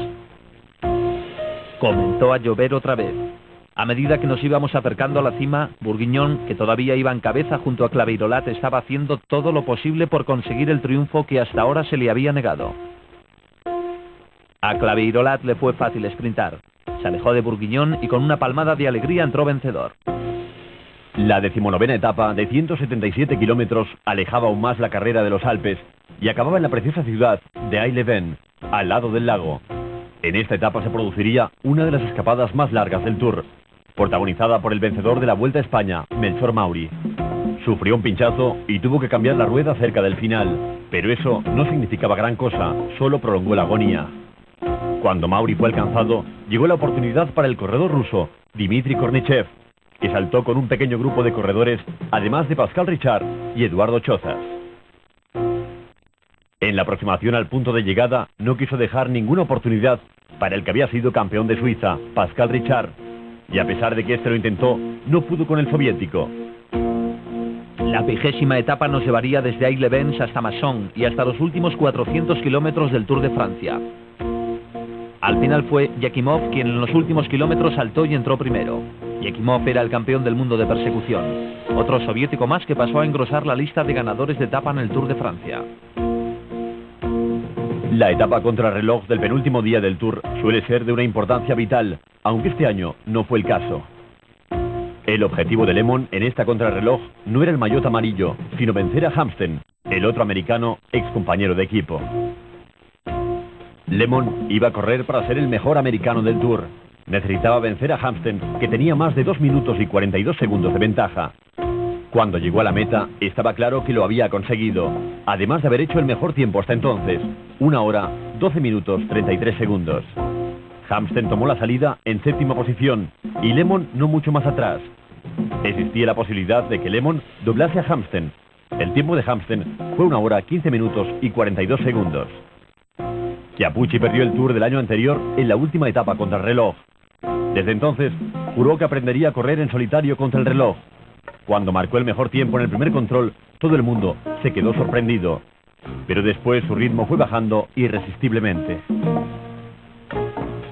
Comenzó a llover otra vez. A medida que nos íbamos acercando a la cima, Bourguignon, que todavía iba en cabeza junto a Claveyrolat, estaba haciendo todo lo posible por conseguir el triunfo que hasta ahora se le había negado. A Claveyrolat le fue fácil sprintar. Se alejó de Bourguignon y con una palmada de alegría entró vencedor. La 19ª etapa de 177 kilómetros alejaba aún más la carrera de los Alpes y acababa en la preciosa ciudad de Aix-les-Bains, al lado del lago. En esta etapa se produciría una de las escapadas más largas del Tour, protagonizada por el vencedor de la Vuelta a España, Melchor Mauri. Sufrió un pinchazo y tuvo que cambiar la rueda cerca del final, pero eso no significaba gran cosa, solo prolongó la agonía. Cuando Mauri fue alcanzado, llegó la oportunidad para el corredor ruso, Dmitry Kornichev, que saltó con un pequeño grupo de corredores, además de Pascal Richard y Eduardo Chozas. En la aproximación al punto de llegada, no quiso dejar ninguna oportunidad para el que había sido campeón de Suiza, Pascal Richard, y a pesar de que este lo intentó, no pudo con el soviético. La 20ª etapa nos llevaría desde Aix-les-Bains hasta Masson y hasta los últimos 400 kilómetros del Tour de Francia. Al final fue Yakimov quien en los últimos kilómetros saltó y entró primero. Yakimov era el campeón del mundo de persecución, otro soviético más que pasó a engrosar la lista de ganadores de etapa en el Tour de Francia. La etapa contrarreloj del penúltimo día del Tour suele ser de una importancia vital, aunque este año no fue el caso. El objetivo de Lemon en esta contrarreloj no era el maillot amarillo, sino vencer a Hamsten, el otro americano ex compañero de equipo. Lemon iba a correr para ser el mejor americano del Tour. Necesitaba vencer a Hamsten, que tenía más de 2 minutos y 42 segundos de ventaja. Cuando llegó a la meta, estaba claro que lo había conseguido, además de haber hecho el mejor tiempo hasta entonces, 1 hora, 12 minutos, 33 segundos. Hamsten tomó la salida en 7ª posición, y Lemon no mucho más atrás. Existía la posibilidad de que Lemon doblase a Hamsten. El tiempo de Hamsten fue 1 hora, 15 minutos y 42 segundos. Chiappucci perdió el Tour del año anterior en la última etapa contra el reloj. Desde entonces, juró que aprendería a correr en solitario contra el reloj. Cuando marcó el mejor tiempo en el primer control, todo el mundo se quedó sorprendido. Pero después su ritmo fue bajando irresistiblemente.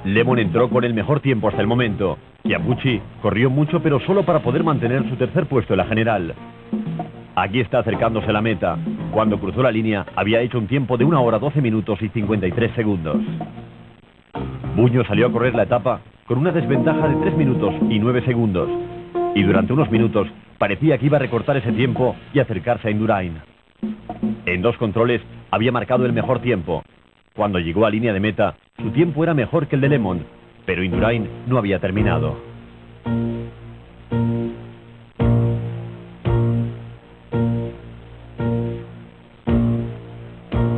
Lemon entró con el mejor tiempo hasta el momento. Chiappucci corrió mucho, pero solo para poder mantener su tercer puesto en la general. Aquí está acercándose a la meta. Cuando cruzó la línea, había hecho un tiempo de 1 hora, 12 minutos y 53 segundos. Buño salió a correr la etapa con una desventaja de 3 minutos y 9 segundos. Y durante unos minutos parecía que iba a recortar ese tiempo y acercarse a Indurain. En 2 controles había marcado el mejor tiempo. Cuando llegó a línea de meta, su tiempo era mejor que el de Lemon, pero Indurain no había terminado.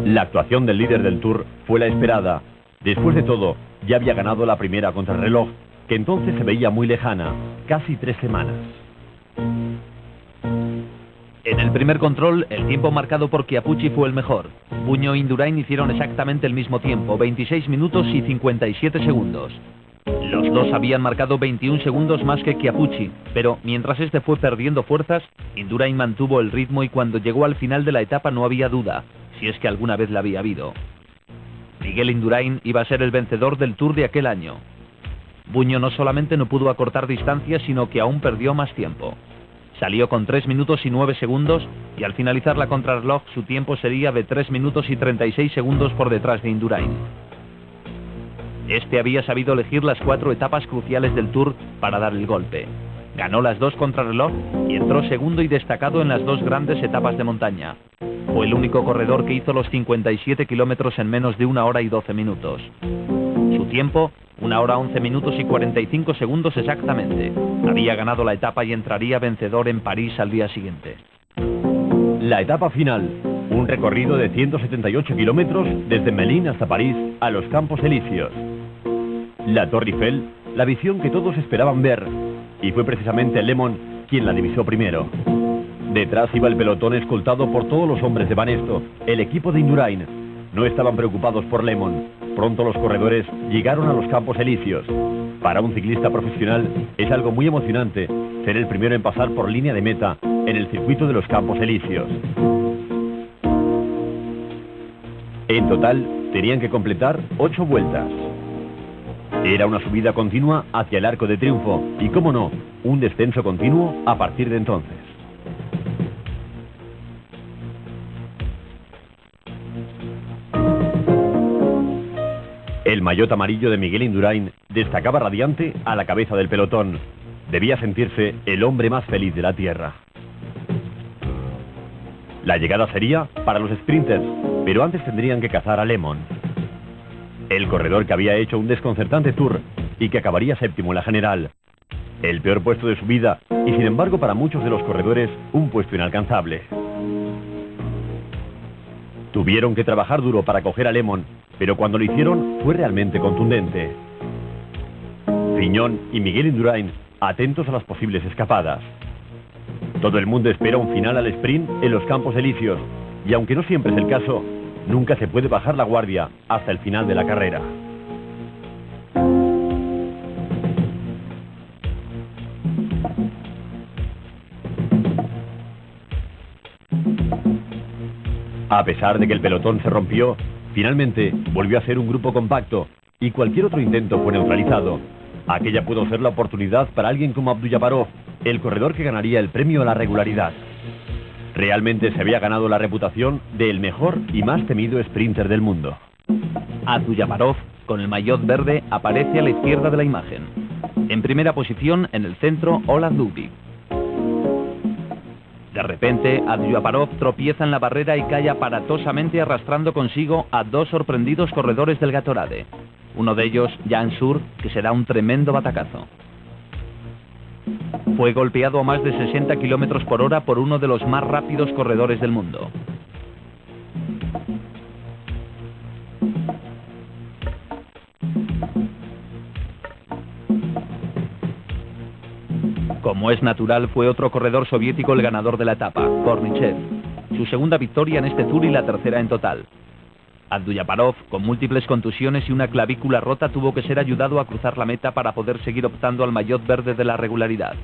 La actuación del líder del Tour fue la esperada. Después de todo, ya había ganado la primera contrarreloj, que entonces se veía muy lejana, casi 3 semanas. En el el primer control, el tiempo marcado por Chiappucci fue el mejor. Buño e Indurain hicieron exactamente el mismo tiempo, 26 minutos y 57 segundos. Los dos habían marcado 21 segundos más que Chiappucci, pero mientras este fue perdiendo fuerzas, Indurain mantuvo el ritmo y cuando llegó al final de la etapa no había duda, si es que alguna vez la había habido. Miguel Indurain iba a ser el vencedor del Tour de aquel año. Buño no solamente no pudo acortar distancias, sino que aún perdió más tiempo. Salió con 3 minutos y 9 segundos y al finalizar la contrarreloj su tiempo sería de 3 minutos y 36 segundos por detrás de Indurain. Este había sabido elegir las 4 etapas cruciales del Tour para dar el golpe. Ganó las 2 contrarreloj y entró segundo y destacado en las 2 grandes etapas de montaña. Fue el único corredor que hizo los 57 kilómetros en menos de 1 hora y 12 minutos. Su tiempo, 1 hora 11 minutos y 45 segundos exactamente. Había ganado la etapa y entraría vencedor en París al día siguiente. La etapa final, un recorrido de 178 kilómetros desde Melun hasta París a los Campos Elíseos. La Torre Eiffel, la visión que todos esperaban ver, y fue precisamente Lemon quien la divisó primero. Detrás iba el pelotón escoltado por todos los hombres de Banesto, el equipo de Indurain. No estaban preocupados por Lemon. Pronto los corredores llegaron a los Campos Elíseos. Para un ciclista profesional es algo muy emocionante ser el primero en pasar por línea de meta en el circuito de los Campos Elíseos. En total tenían que completar 8 vueltas. Era una subida continua hacia el Arco de Triunfo y, cómo no, un descenso continuo a partir de entonces. El maillot amarillo de Miguel Indurain destacaba radiante a la cabeza del pelotón. Debía sentirse el hombre más feliz de la tierra. La llegada sería para los sprinters, pero antes tendrían que cazar a Lemon, el corredor que había hecho un desconcertante Tour y que acabaría séptimo en la general. El peor puesto de su vida y, sin embargo, para muchos de los corredores, un puesto inalcanzable. Tuvieron que trabajar duro para coger a Lemon, pero cuando lo hicieron fue realmente contundente. Fignon y Miguel Indurain atentos a las posibles escapadas. Todo el mundo espera un final al sprint en los Campos Elíseos, y aunque no siempre es el caso, nunca se puede bajar la guardia hasta el final de la carrera. A pesar de que el pelotón se rompió, finalmente volvió a ser un grupo compacto y cualquier otro intento fue neutralizado. Aquella pudo ser la oportunidad para alguien como Abduljaparov, el corredor que ganaría el premio a la regularidad. Realmente se había ganado la reputación de el mejor y más temido sprinter del mundo. Abduljaparov, con el maillot verde, aparece a la izquierda de la imagen. En primera posición, en el centro, Ola Dubik. De repente, Abduljaparov tropieza en la barrera y cae aparatosamente arrastrando consigo a 2 sorprendidos corredores del Gatorade. Uno de ellos, Jan Sur, que se da un tremendo batacazo. Fue golpeado a más de 60 kilómetros por hora por uno de los más rápidos corredores del mundo. Como es natural, fue otro corredor soviético el ganador de la etapa, Kornichev. Su segunda victoria en este Tour y la tercera en total. Abduljaparov, con múltiples contusiones y una clavícula rota, tuvo que ser ayudado a cruzar la meta para poder seguir optando al maillot verde de la regularidad.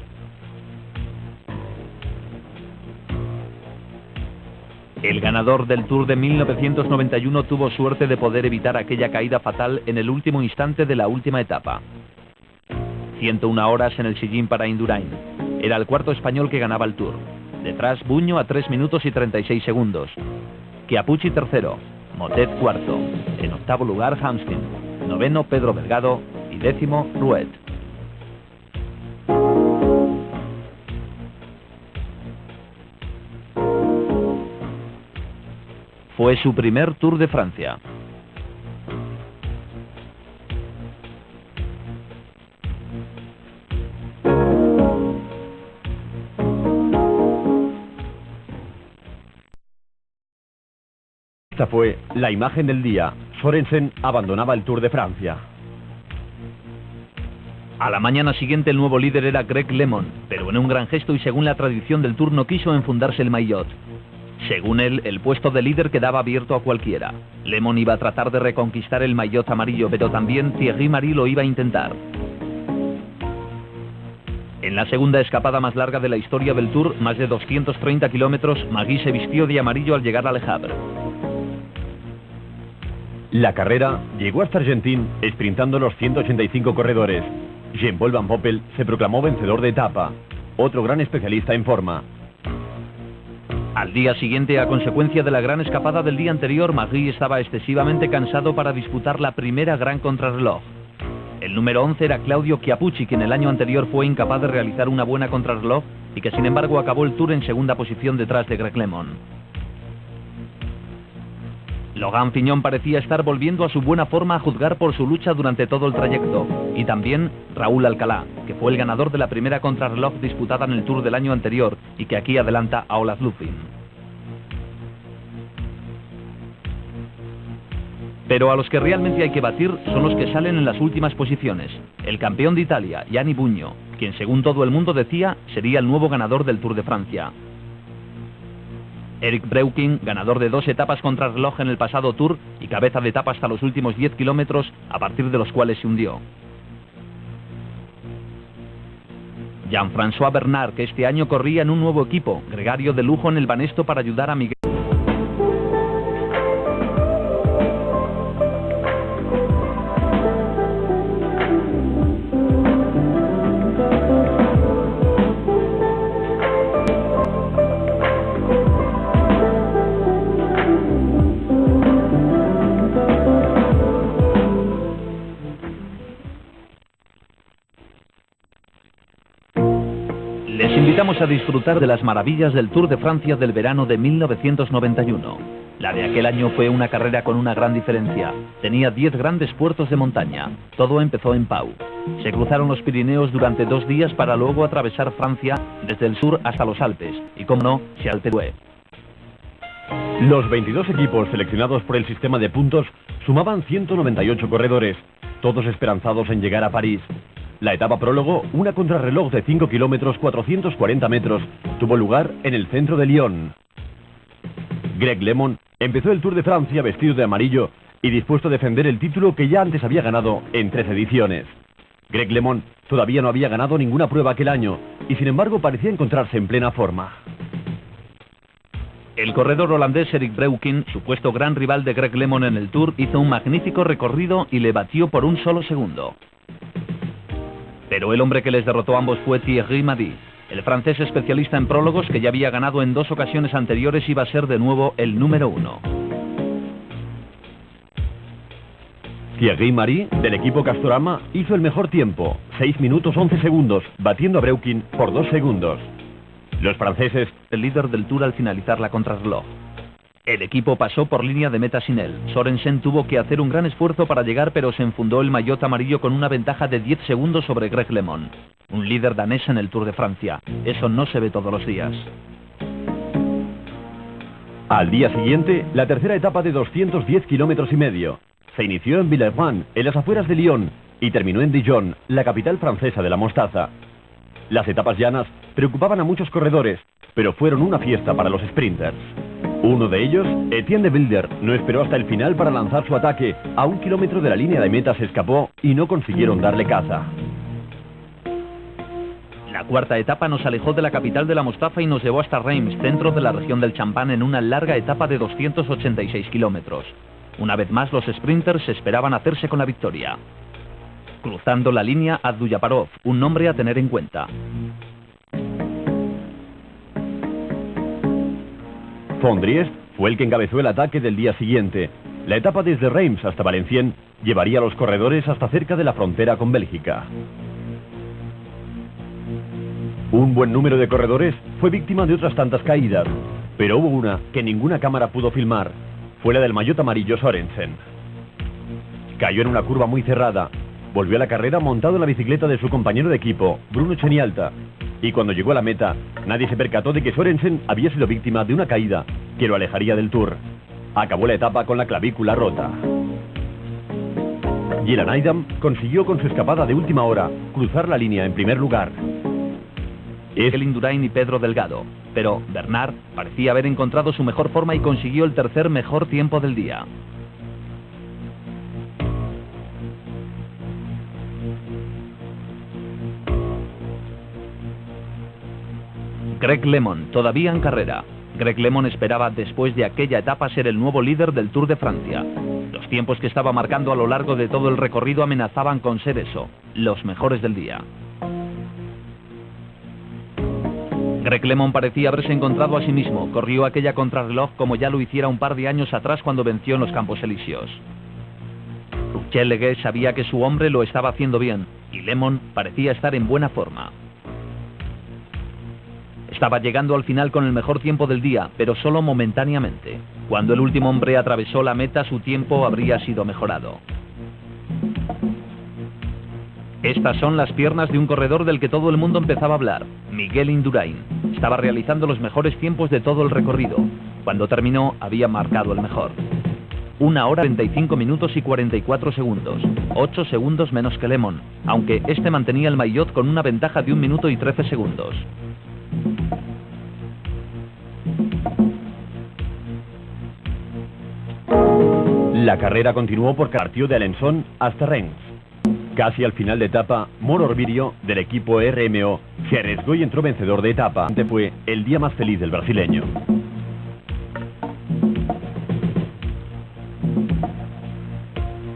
El ganador del Tour de 1991 tuvo suerte de poder evitar aquella caída fatal en el último instante de la última etapa. 101 horas en el sillín para Indurain. Era el cuarto español que ganaba el Tour. Detrás, Buño a 3 minutos y 36 segundos. Chiappucci tercero. Motet cuarto. En octavo lugar, Hamskin. Noveno, Pedro Delgado. Y décimo, Ruet. Fue su primer Tour de Francia. Esta fue la imagen del día. Sorensen abandonaba el Tour de Francia. A la mañana siguiente el nuevo líder era Greg LeMond, pero en un gran gesto y según la tradición del Tour no quiso enfundarse el maillot. Según él, el puesto de líder quedaba abierto a cualquiera. LeMond iba a tratar de reconquistar el maillot amarillo, pero también Thierry Marix lo iba a intentar. En la segunda escapada más larga de la historia del Tour, más de 230 kilómetros, Marix se vistió de amarillo al llegar a Le Havre. La carrera llegó hasta Argentín, sprintando los 185 corredores. Jean-Paul Van Poppel se proclamó vencedor de etapa, otro gran especialista en forma. Al día siguiente, a consecuencia de la gran escapada del día anterior, Marix estaba excesivamente cansado para disputar la primera gran contrarreloj. El número 11 era Claudio Chiappucci, quien el año anterior fue incapaz de realizar una buena contrarreloj y que sin embargo acabó el Tour en segunda posición detrás de Greg LeMond. Logan Fignon parecía estar volviendo a su buena forma a juzgar por su lucha durante todo el trayecto, y también Raúl Alcalá, que fue el ganador de la primera contrarreloj disputada en el Tour del año anterior y que aquí adelanta a Olaf Lufving. Pero a los que realmente hay que batir son los que salen en las últimas posiciones. El campeón de Italia, Gianni Bugno, quien según todo el mundo decía sería el nuevo ganador del Tour de Francia. Eric Breuking, ganador de 2 etapas contrarreloj en el pasado Tour y cabeza de etapa hasta los últimos 10 kilómetros, a partir de los cuales se hundió. Jean-François Bernard, que este año corría en un nuevo equipo, gregario de lujo en el Banesto para ayudar a Miguel. Les invitamos a disfrutar de las maravillas del Tour de Francia del verano de 1991. La de aquel año fue una carrera con una gran diferencia. Tenía 10 grandes puertos de montaña. Todo empezó en Pau. Se cruzaron los Pirineos durante 2 días para luego atravesar Francia desde el sur hasta los Alpes. Y como no, se alteró. Los 22 equipos seleccionados por el sistema de puntos sumaban 198 corredores, todos esperanzados en llegar a París. La etapa prólogo, una contrarreloj de 5 kilómetros 440 metros, tuvo lugar en el centro de Lyon. Greg LeMond empezó el Tour de Francia vestido de amarillo y dispuesto a defender el título que ya antes había ganado en 3 ediciones. Greg LeMond todavía no había ganado ninguna prueba aquel año y sin embargo parecía encontrarse en plena forma. El corredor holandés Eric Breuking, supuesto gran rival de Greg LeMond en el Tour, hizo un magnífico recorrido y le batió por un solo segundo. Pero el hombre que les derrotó a ambos fue Thierry Marix. El francés especialista en prólogos, que ya había ganado en 2 ocasiones anteriores, iba a ser de nuevo el número 1. Thierry Marix, del equipo Castorama, hizo el mejor tiempo, 6 minutos 11 segundos, batiendo a Breuking por 2 segundos. Los franceses, el líder del Tour al finalizar la contrarreloj. El equipo pasó por línea de meta sin él. Sorensen tuvo que hacer un gran esfuerzo para llegar, pero se enfundó el maillot amarillo con una ventaja de 10 segundos sobre Greg LeMond, un líder danés en el Tour de Francia. Eso no se ve todos los días. Al día siguiente, la tercera etapa de 210 kilómetros y medio. Se inició en Villeurbanne, en las afueras de Lyon, y terminó en Dijon, la capital francesa de la mostaza. Las etapas llanas preocupaban a muchos corredores, pero fueron una fiesta para los sprinters. Uno de ellos, Etienne de Wilder, no esperó hasta el final para lanzar su ataque. A 1 kilómetro de la línea de meta se escapó y no consiguieron darle caza. La cuarta etapa nos alejó de la capital de la mostaza y nos llevó hasta Reims, centro de la región del Champagne, en una larga etapa de 286 kilómetros. Una vez más, los sprinters esperaban hacerse con la victoria. Cruzando la línea, Abdujaparov, un nombre a tener en cuenta. Fondriest fue el que encabezó el ataque del día siguiente. La etapa desde Reims hasta Valenciennes llevaría a los corredores hasta cerca de la frontera con Bélgica. Un buen número de corredores fue víctima de otras tantas caídas, pero hubo una que ninguna cámara pudo filmar. Fue la del maillot amarillo Sorensen. Cayó en una curva muy cerrada. Volvió a la carrera montado en la bicicleta de su compañero de equipo, Bruno Chenialta. Y cuando llegó a la meta, nadie se percató de que Sorensen había sido víctima de una caída que lo alejaría del Tour. Acabó la etapa con la clavícula rota. Dylan Aydam consiguió con su escapada de última hora cruzar la línea en primer lugar. Miguel Indurain y Pedro Delgado, pero Bernard parecía haber encontrado su mejor forma y consiguió el tercer mejor tiempo del día. Greg LeMond, todavía en carrera. Greg LeMond esperaba, después de aquella etapa, ser el nuevo líder del Tour de Francia. Los tiempos que estaba marcando a lo largo de todo el recorrido amenazaban con ser eso, los mejores del día. Greg LeMond parecía haberse encontrado a sí mismo. Corrió aquella contrarreloj como ya lo hiciera un par de años atrás cuando venció en los Campos Elíseos. Ruchellegué sabía que su hombre lo estaba haciendo bien y LeMond parecía estar en buena forma. Estaba llegando al final con el mejor tiempo del día, pero solo momentáneamente. Cuando el último hombre atravesó la meta, su tiempo habría sido mejorado. Estas son las piernas de un corredor del que todo el mundo empezaba a hablar, Miguel Indurain. Estaba realizando los mejores tiempos de todo el recorrido. Cuando terminó, había marcado el mejor. 1 hora 35 minutos y 44 segundos, 8 segundos menos que LeMond, aunque este mantenía el maillot con una ventaja de 1 minuto y 13 segundos. La carrera continuó por partió de Alençon hasta Rennes. Casi al final de etapa, Moro Orbirio, del equipo RMO, se arriesgó y entró vencedor de etapa. Este fue el día más feliz del brasileño.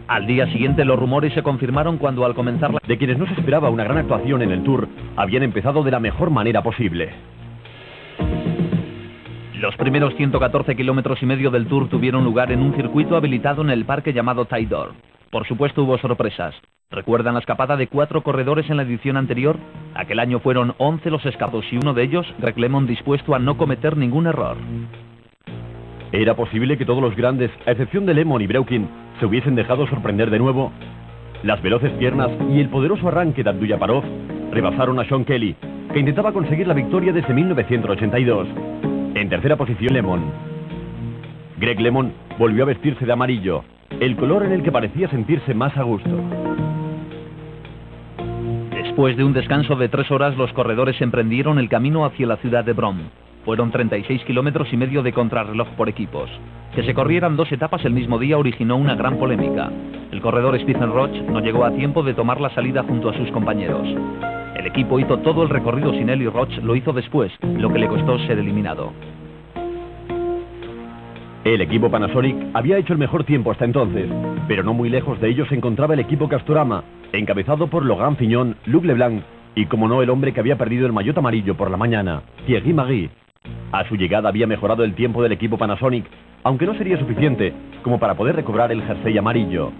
Al día siguiente los rumores se confirmaron cuando al comenzar de quienes no se esperaba una gran actuación en el Tour, habían empezado de la mejor manera posible. Los primeros 114 kilómetros y medio del Tour tuvieron lugar en un circuito habilitado en el parque llamado Taille d'Or. Por supuesto hubo sorpresas. ¿Recuerdan la escapada de 4 corredores en la edición anterior? Aquel año fueron 11 los escapados y uno de ellos, Greg LeMond, dispuesto a no cometer ningún error. ¿Era posible que todos los grandes, a excepción de LeMond y Breukin, se hubiesen dejado sorprender de nuevo? Las veloces piernas y el poderoso arranque de Abdul-Jabbarov rebasaron a Sean Kelly, que intentaba conseguir la victoria desde 1982. En tercera posición, LeMond. Greg LeMond volvió a vestirse de amarillo, el color en el que parecía sentirse más a gusto. Después de un descanso de 3 horas, los corredores emprendieron el camino hacia la ciudad de Bron. Fueron 36 kilómetros y medio de contrarreloj por equipos. Que se corrieran 2 etapas el mismo día originó una gran polémica. El corredor Stephen Roche no llegó a tiempo de tomar la salida junto a sus compañeros. El equipo hizo todo el recorrido sin él y Roche lo hizo después, lo que le costó ser eliminado. El equipo Panasonic había hecho el mejor tiempo hasta entonces, pero no muy lejos de ellos se encontraba el equipo Castorama, encabezado por Logan Fignon, Luc Leblanc y, como no, el hombre que había perdido el maillot amarillo por la mañana, Thierry Magui. A su llegada había mejorado el tiempo del equipo Panasonic, aunque no sería suficiente como para poder recobrar el jersey amarillo.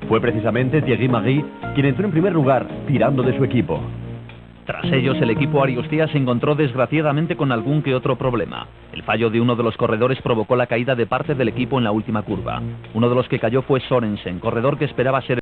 Fue precisamente Thierry Magui quien entró en primer lugar, tirando de su equipo. Tras ellos, el equipo Ariostea se encontró desgraciadamente con algún que otro problema. El fallo de uno de los corredores provocó la caída de parte del equipo en la última curva. Uno de los que cayó fue Sorensen, corredor que esperaba ser